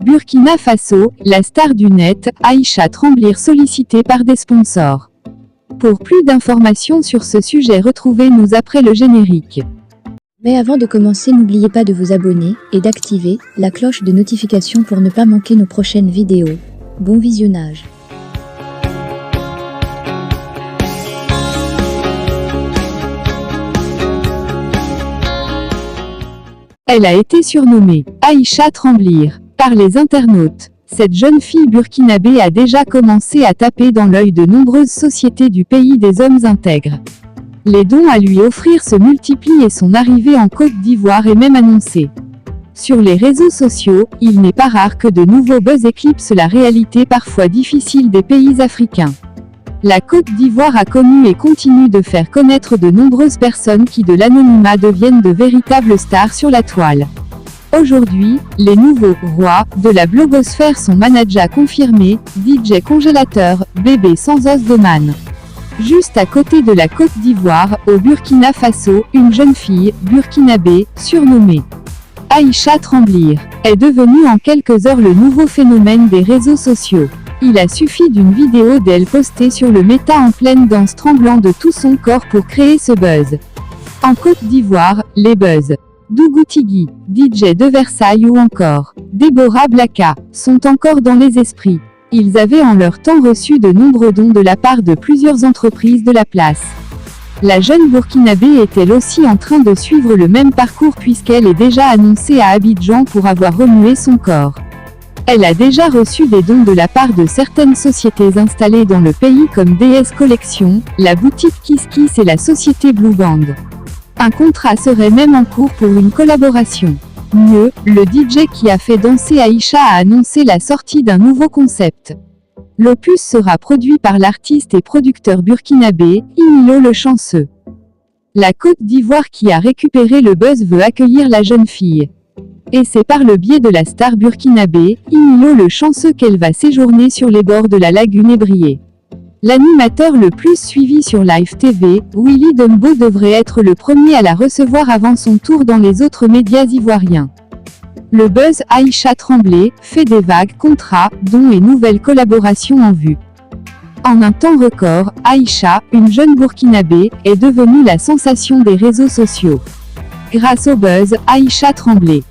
Burkina Faso, la star du net, Aïcha Tremblay sollicitée par des sponsors. Pour plus d'informations sur ce sujet, retrouvez-nous après le générique. Mais avant de commencer, n'oubliez pas de vous abonner et d'activer la cloche de notification pour ne pas manquer nos prochaines vidéos. Bon visionnage. Elle a été surnommée Aïcha Tremblay par les internautes. Cette jeune fille burkinabé a déjà commencé à taper dans l'œil de nombreuses sociétés du pays des hommes intègres. Les dons à lui offrir se multiplient et son arrivée en Côte d'Ivoire est même annoncée. Sur les réseaux sociaux, il n'est pas rare que de nouveaux buzz éclipsent la réalité parfois difficile des pays africains. La Côte d'Ivoire a connu et continue de faire connaître de nombreuses personnes qui de l'anonymat deviennent de véritables stars sur la toile. Aujourd'hui, les nouveaux « rois » de la blogosphère sont Manaja confirmé, DJ congélateur, bébé sans os de man. Juste à côté de la Côte d'Ivoire, au Burkina Faso, une jeune fille, burkinabé, surnommée Aïcha Tremblay, est devenue en quelques heures le nouveau phénomène des réseaux sociaux. Il a suffi d'une vidéo d'elle postée sur le Meta en pleine danse tremblant de tout son corps pour créer ce buzz. En Côte d'Ivoire, les buzz Dougou Tigui, DJ de Versailles ou encore Deborah Blaka sont encore dans les esprits. Ils avaient en leur temps reçu de nombreux dons de la part de plusieurs entreprises de la place. La jeune burkinabé est elle aussi en train de suivre le même parcours puisqu'elle est déjà annoncée à Abidjan pour avoir remué son corps. Elle a déjà reçu des dons de la part de certaines sociétés installées dans le pays comme DS Collection, la boutique Kiss Kiss et la société Blue Band. Un contrat serait même en cours pour une collaboration. Mieux, le DJ qui a fait danser Aïcha a annoncé la sortie d'un nouveau concept. L'opus sera produit par l'artiste et producteur burkinabé, Imilo le Chanceux. La Côte d'Ivoire qui a récupéré le buzz veut accueillir la jeune fille. Et c'est par le biais de la star burkinabé, Imilo le Chanceux qu'elle va séjourner sur les bords de la lagune ébriée. L'animateur le plus suivi sur Live TV, Willy Dumbo devrait être le premier à la recevoir avant son tour dans les autres médias ivoiriens. Le buzz Aïcha Tremblay fait des vagues, contrats, dons et nouvelles collaborations en vue. En un temps record, Aïcha, une jeune burkinabé, est devenue la sensation des réseaux sociaux. Grâce au buzz Aïcha Tremblay.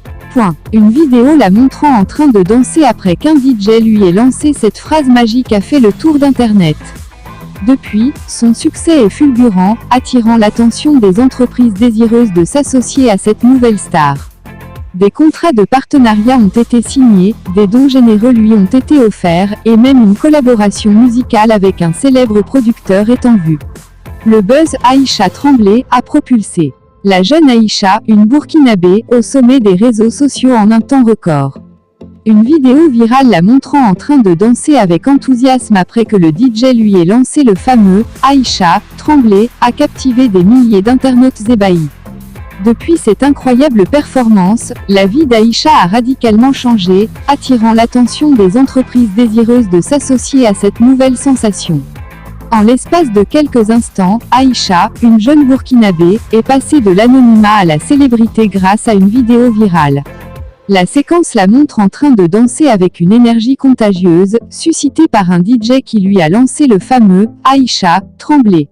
Une vidéo la montrant en train de danser après qu'un DJ lui ait lancé cette phrase magique a fait le tour d'internet. Depuis, son succès est fulgurant, attirant l'attention des entreprises désireuses de s'associer à cette nouvelle star. Des contrats de partenariat ont été signés, des dons généreux lui ont été offerts, et même une collaboration musicale avec un célèbre producteur est en vue. Le buzz Aïcha Tremblay a propulsé la jeune Aïcha, une burkinabé, au sommet des réseaux sociaux en un temps record. Une vidéo virale la montrant en train de danser avec enthousiasme après que le DJ lui ait lancé le fameux « Aïcha Tremblay » a captivé des milliers d'internautes ébahis. Depuis cette incroyable performance, la vie d'Aïcha a radicalement changé, attirant l'attention des entreprises désireuses de s'associer à cette nouvelle sensation. En l'espace de quelques instants, Aïcha, une jeune burkinabé, est passée de l'anonymat à la célébrité grâce à une vidéo virale. La séquence la montre en train de danser avec une énergie contagieuse, suscitée par un DJ qui lui a lancé le fameux « Aïcha Tremblay ».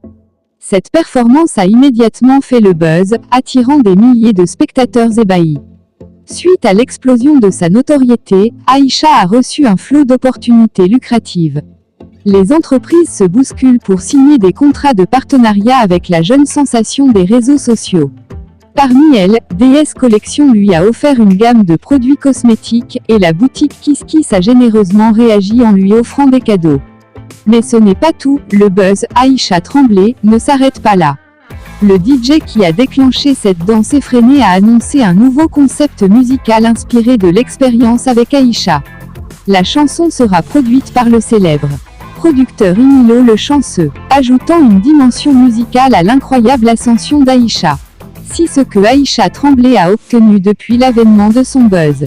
Cette performance a immédiatement fait le buzz, attirant des milliers de spectateurs ébahis. Suite à l'explosion de sa notoriété, Aïcha a reçu un flot d'opportunités lucratives. Les entreprises se bousculent pour signer des contrats de partenariat avec la jeune sensation des réseaux sociaux. Parmi elles, DS Collection lui a offert une gamme de produits cosmétiques, et la boutique Kiss Kiss a généreusement réagi en lui offrant des cadeaux. Mais ce n'est pas tout, le buzz Aïcha Tremblay ne s'arrête pas là. Le DJ qui a déclenché cette danse effrénée a annoncé un nouveau concept musical inspiré de l'expérience avec Aïcha. La chanson sera produite par le célèbre producteur Imilo le Chanceux, ajoutant une dimension musicale à l'incroyable ascension d'Aïcha. Si ce que Aïcha Tremblay a obtenu depuis l'avènement de son buzz.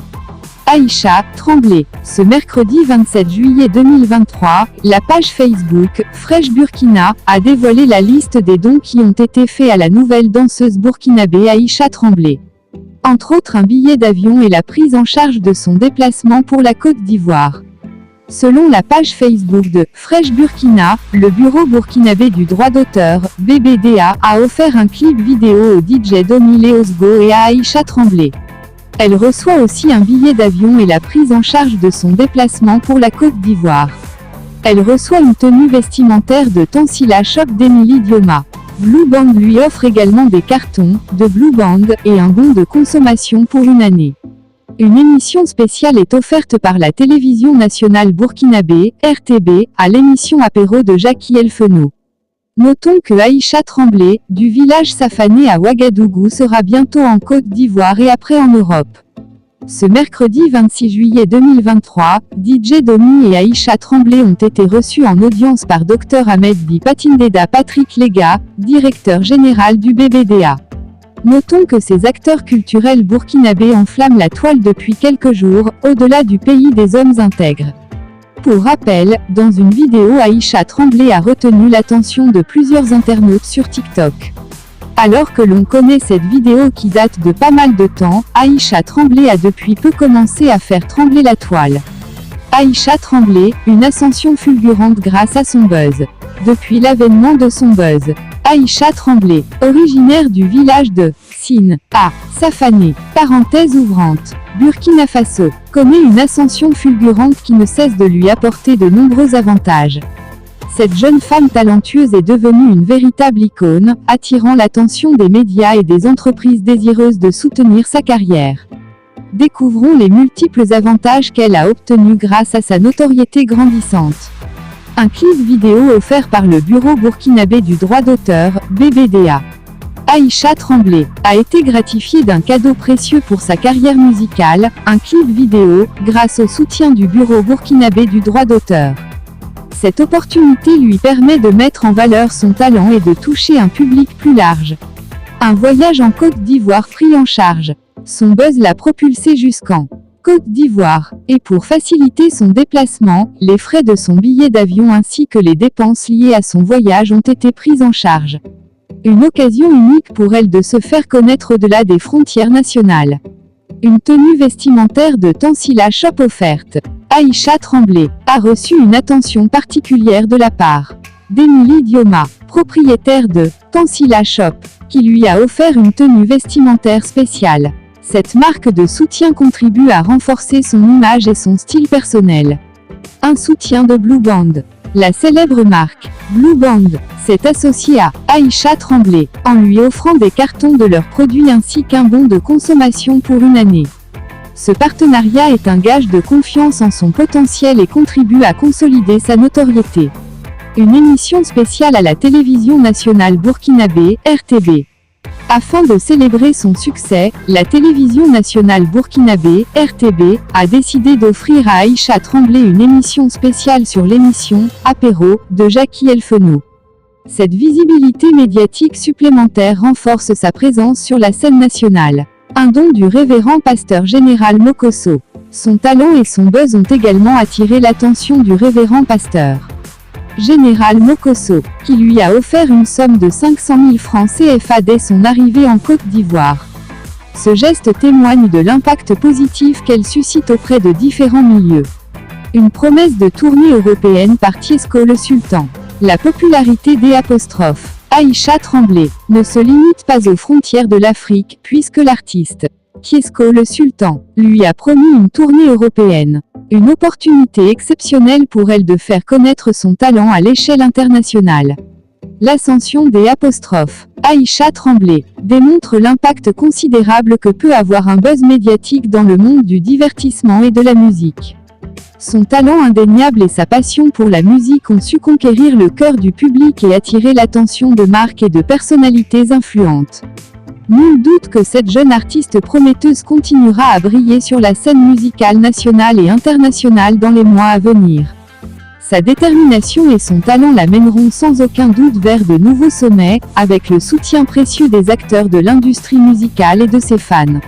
Aïcha Tremblay. Ce mercredi 27 juillet 2023, la page Facebook Fresh Burkina a dévoilé la liste des dons qui ont été faits à la nouvelle danseuse burkinabé Aïcha Tremblay. Entre autres un billet d'avion et la prise en charge de son déplacement pour la Côte d'Ivoire. Selon la page Facebook de Fresh Burkina, le bureau burkinabé du droit d'auteur, BBDA, a offert un clip vidéo au DJ Domi Leosgo et à Aïcha Tremblay. Elle reçoit aussi un billet d'avion et la prise en charge de son déplacement pour la Côte d'Ivoire. Elle reçoit une tenue vestimentaire de Tansila Shop d'Emily Dioma. Blue Band lui offre également des cartons de Blue Band et un bon de consommation pour une année. Une émission spéciale est offerte par la télévision nationale burkinabé, RTB, à l'émission Apéro de Jackie Elfenot. Notons que Aïcha Tremblay, du village Safané à Ouagadougou sera bientôt en Côte d'Ivoire et après en Europe. Ce mercredi 26 juillet 2023, DJ Domi et Aïcha Tremblay ont été reçus en audience par Dr Ahmed Bi Patindeda Patrick Lega, directeur général du BBDA. Notons que ces acteurs culturels burkinabés enflamment la toile depuis quelques jours, au-delà du pays des hommes intègres. Pour rappel, dans une vidéo Aïcha Tremblay a retenu l'attention de plusieurs internautes sur TikTok. Alors que l'on connaît cette vidéo qui date de pas mal de temps, Aïcha Tremblay a depuis peu commencé à faire trembler la toile. Aïcha Tremblay, une ascension fulgurante grâce à son buzz. Depuis l'avènement de son buzz, Aïcha Tremblay, originaire du village de Sine, à Safané, parenthèse ouvrante, Burkina Faso, connaît une ascension fulgurante qui ne cesse de lui apporter de nombreux avantages. Cette jeune femme talentueuse est devenue une véritable icône, attirant l'attention des médias et des entreprises désireuses de soutenir sa carrière. Découvrons les multiples avantages qu'elle a obtenus grâce à sa notoriété grandissante. Un clip vidéo offert par le bureau burkinabé du droit d'auteur, BBDA. Aïcha Tremblay a été gratifiée d'un cadeau précieux pour sa carrière musicale, un clip vidéo, grâce au soutien du bureau burkinabé du droit d'auteur. Cette opportunité lui permet de mettre en valeur son talent et de toucher un public plus large. Un voyage en Côte d'Ivoire pris en charge. Son buzz l'a propulsé jusqu'en Côte d'Ivoire, et pour faciliter son déplacement, les frais de son billet d'avion ainsi que les dépenses liées à son voyage ont été prises en charge. Une occasion unique pour elle de se faire connaître au-delà des frontières nationales. Une tenue vestimentaire de Tansila Shop offerte. Aïcha Tremblay a reçu une attention particulière de la part d'Emily Dioma, propriétaire de Tansila Shop, qui lui a offert une tenue vestimentaire spéciale. Cette marque de soutien contribue à renforcer son image et son style personnel. Un soutien de Blue Band. La célèbre marque Blue Band s'est associée à Aïcha Tremblay, en lui offrant des cartons de leurs produits ainsi qu'un bon de consommation pour une année. Ce partenariat est un gage de confiance en son potentiel et contribue à consolider sa notoriété. Une émission spéciale à la télévision nationale burkinabé, RTB. Afin de célébrer son succès, la télévision nationale burkinabé, RTB, a décidé d'offrir à Aïcha Tremblay une émission spéciale sur l'émission « Apéro » de Jackie Elfenot. Cette visibilité médiatique supplémentaire renforce sa présence sur la scène nationale. Un don du révérend pasteur général Mokosso. Son talent et son buzz ont également attiré l'attention du révérend pasteur général Mokosso, qui lui a offert une somme de 500 000 francs CFA dès son arrivée en Côte d'Ivoire. Ce geste témoigne de l'impact positif qu'elle suscite auprès de différents milieux. Une promesse de tournée européenne par Tiesco le Sultan. La popularité des Aïcha Tremblay ne se limite pas aux frontières de l'Afrique, puisque l'artiste Tiesco le Sultan lui a promis une tournée européenne. Une opportunité exceptionnelle pour elle de faire connaître son talent à l'échelle internationale. L'ascension des Aïcha Tremblay démontre l'impact considérable que peut avoir un buzz médiatique dans le monde du divertissement et de la musique. Son talent indéniable et sa passion pour la musique ont su conquérir le cœur du public et attirer l'attention de marques et de personnalités influentes. Nul doute que cette jeune artiste prometteuse continuera à briller sur la scène musicale nationale et internationale dans les mois à venir. Sa détermination et son talent la mèneront sans aucun doute vers de nouveaux sommets, avec le soutien précieux des acteurs de l'industrie musicale et de ses fans.